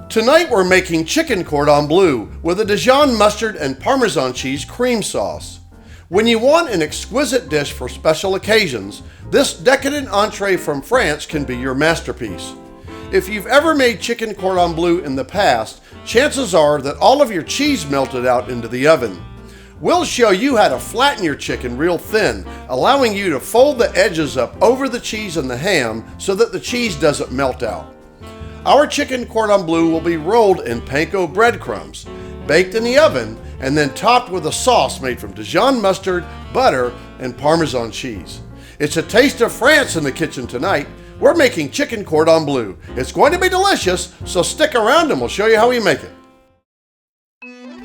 Tonight we're making chicken cordon bleu with a Dijon mustard and Parmesan cheese cream sauce. When you want an exquisite dish for special occasions, this decadent entree from France can be your masterpiece. If you've ever made chicken cordon bleu in the past, chances are that all of your cheese melted out into the oven. We'll show you how to flatten your chicken real thin, allowing you to fold the edges up over the cheese and the ham so that the cheese doesn't melt out. Our chicken cordon bleu will be rolled in panko breadcrumbs, baked in the oven, and then topped with a sauce made from Dijon mustard, butter, and Parmesan cheese. It's a taste of France in the kitchen tonight. We're making chicken cordon bleu. It's going to be delicious, so stick around and we'll show you how we make it.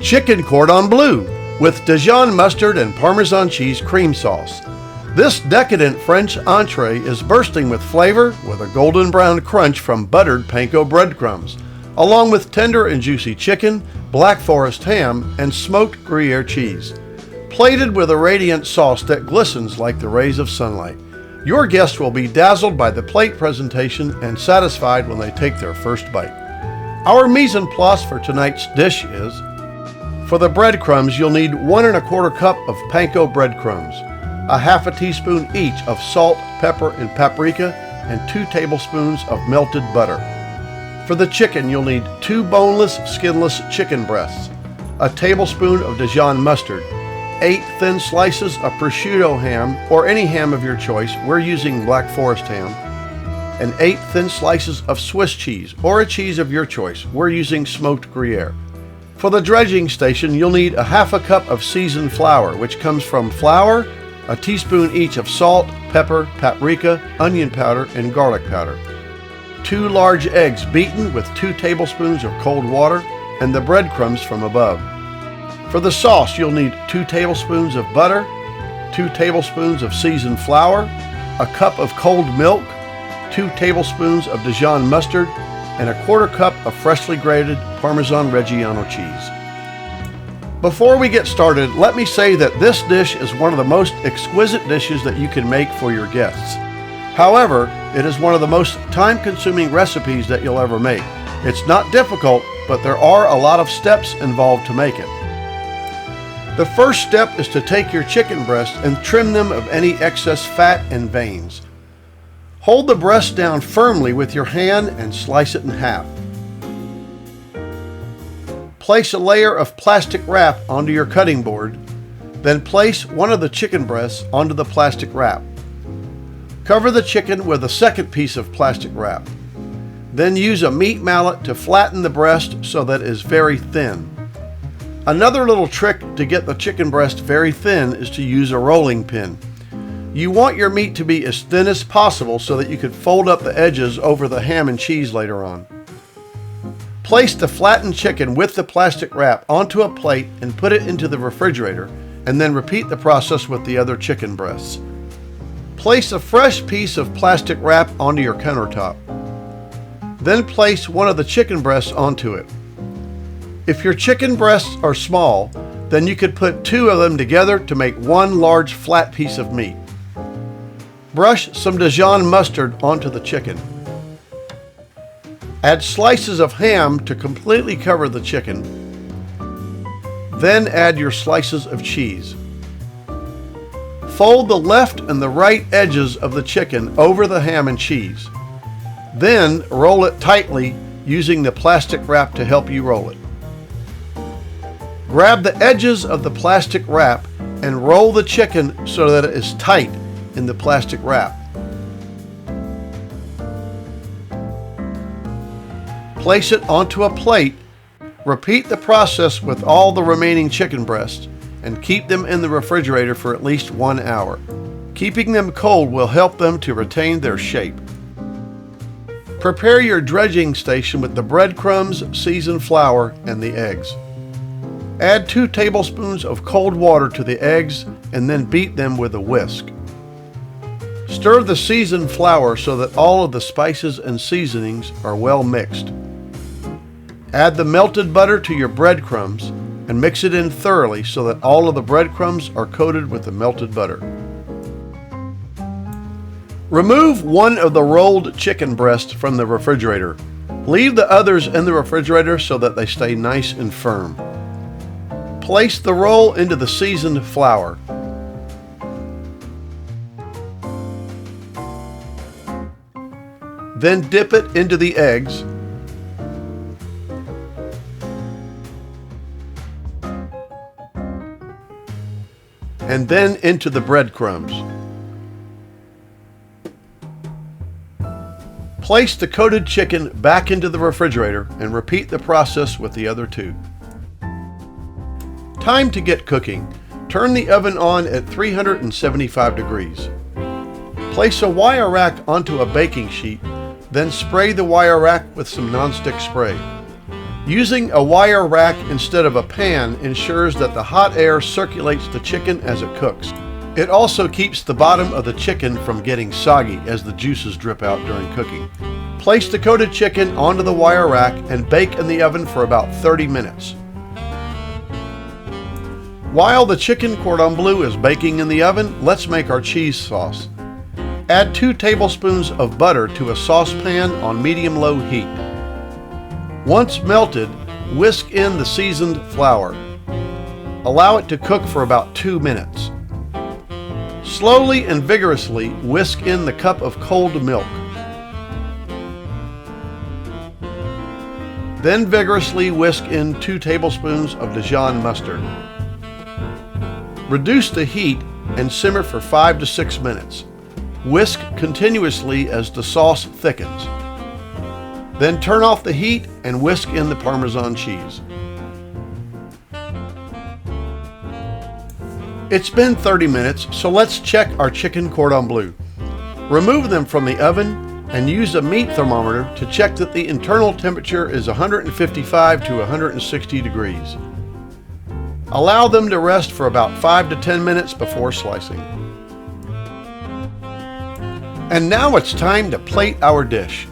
Chicken cordon bleu with Dijon mustard and Parmesan cheese cream sauce. This decadent French entree is bursting with flavor with a golden brown crunch from buttered panko breadcrumbs, along with tender and juicy chicken, Black Forrest ham, and smoked gruyere cheese, plated with a radiant sauce that glistens like the rays of sunlight. Your guests will be dazzled by the plate presentation and satisfied when they take their first bite. Our mise en place for tonight's dish is: for the breadcrumbs, you'll need 1 1/4 cup of panko breadcrumbs, a half a teaspoon each of salt, pepper, and paprika, and 2 tablespoons of melted butter. For the chicken, you'll need 2 boneless, skinless chicken breasts, a tablespoon of Dijon mustard, 8 thin slices of prosciutto ham or any ham of your choice, we're using Black Forrest ham, and 8 thin slices of Swiss cheese or a cheese of your choice, we're using smoked gruyere. For the dredging station, you'll need a half a cup of seasoned flour, which comes from flour, a teaspoon each of salt, pepper, paprika, onion powder, and garlic powder, 2 large eggs beaten with 2 tablespoons of cold water, and the breadcrumbs from above. For the sauce, you'll need 2 tablespoons of butter, 2 tablespoons of seasoned flour, a cup of cold milk, 2 tablespoons of Dijon mustard, and a 1/4 cup of freshly grated Parmesan Reggiano cheese. Before we get started, let me say that this dish is one of the most exquisite dishes that you can make for your guests. However, it is one of the most time-consuming recipes that you'll ever make. It's not difficult, but there are a lot of steps involved to make it. The first step is to take your chicken breasts and trim them of any excess fat and veins. Hold the breast down firmly with your hand and slice it in half. Place a layer of plastic wrap onto your cutting board, then place one of the chicken breasts onto the plastic wrap. Cover the chicken with a second piece of plastic wrap. Then use a meat mallet to flatten the breast so that it is very thin. Another little trick to get the chicken breast very thin is to use a rolling pin. You want your meat to be as thin as possible so that you could fold up the edges over the ham and cheese later on. Place the flattened chicken with the plastic wrap onto a plate and put it into the refrigerator, and then repeat the process with the other chicken breasts. Place a fresh piece of plastic wrap onto your countertop. Then place one of the chicken breasts onto it. If your chicken breasts are small, then you could put 2 of them together to make one large flat piece of meat. Brush some Dijon mustard onto the chicken. Add slices of ham to completely cover the chicken. Then add your slices of cheese. Fold the left and the right edges of the chicken over the ham and cheese. Then roll it tightly using the plastic wrap to help you roll it. Grab the edges of the plastic wrap and roll the chicken so that it is tight in the plastic wrap. Place it onto a plate. Repeat the process with all the remaining chicken breasts and keep them in the refrigerator for at least 1 hour. Keeping them cold will help them to retain their shape. Prepare your dredging station with the breadcrumbs, seasoned flour, and the eggs. Add 2 tablespoons of cold water to the eggs and then beat them with a whisk. Stir the seasoned flour so that all of the spices and seasonings are well mixed. Add the melted butter to your breadcrumbs and mix it in thoroughly so that all of the breadcrumbs are coated with the melted butter. Remove one of the rolled chicken breasts from the refrigerator. Leave the others in the refrigerator so that they stay nice and firm. Place the roll into the seasoned flour. Then dip it into the eggs. And then into the breadcrumbs. Place the coated chicken back into the refrigerator and repeat the process with the other two. Time to get cooking. Turn the oven on at 375 degrees. Place a wire rack onto a baking sheet, then spray the wire rack with some nonstick spray. Using a wire rack instead of a pan ensures that the hot air circulates the chicken as it cooks. It also keeps the bottom of the chicken from getting soggy as the juices drip out during cooking. Place the coated chicken onto the wire rack and bake in the oven for about 30 minutes. While the chicken cordon bleu is baking in the oven, let's make our cheese sauce. Add 2 tablespoons of butter to a saucepan on medium-low heat. Once melted, whisk in the seasoned flour. Allow it to cook for about 2 minutes. Slowly and vigorously whisk in the cup of cold milk. Then vigorously whisk in 2 tablespoons of Dijon mustard. Reduce the heat and simmer for 5 to 6 minutes. Whisk continuously as the sauce thickens. Then turn off the heat and whisk in the Parmesan cheese. It's been 30 minutes, so let's check our chicken cordon bleu. Remove them from the oven and use a meat thermometer to check that the internal temperature is 155 to 160 degrees. Allow them to rest for about 5 to 10 minutes before slicing. And now it's time to plate our dish.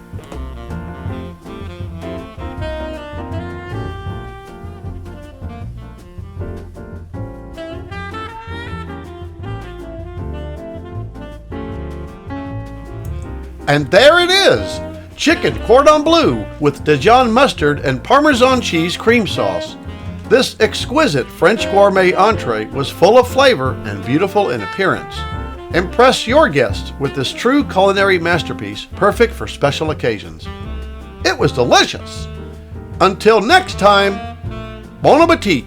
And there it is! Chicken cordon bleu with Dijon mustard and Parmesan cheese cream sauce. This exquisite French gourmet entree was full of flavor and beautiful in appearance. Impress your guests with this true culinary masterpiece, perfect for special occasions. It was delicious! Until next time, bon appetit!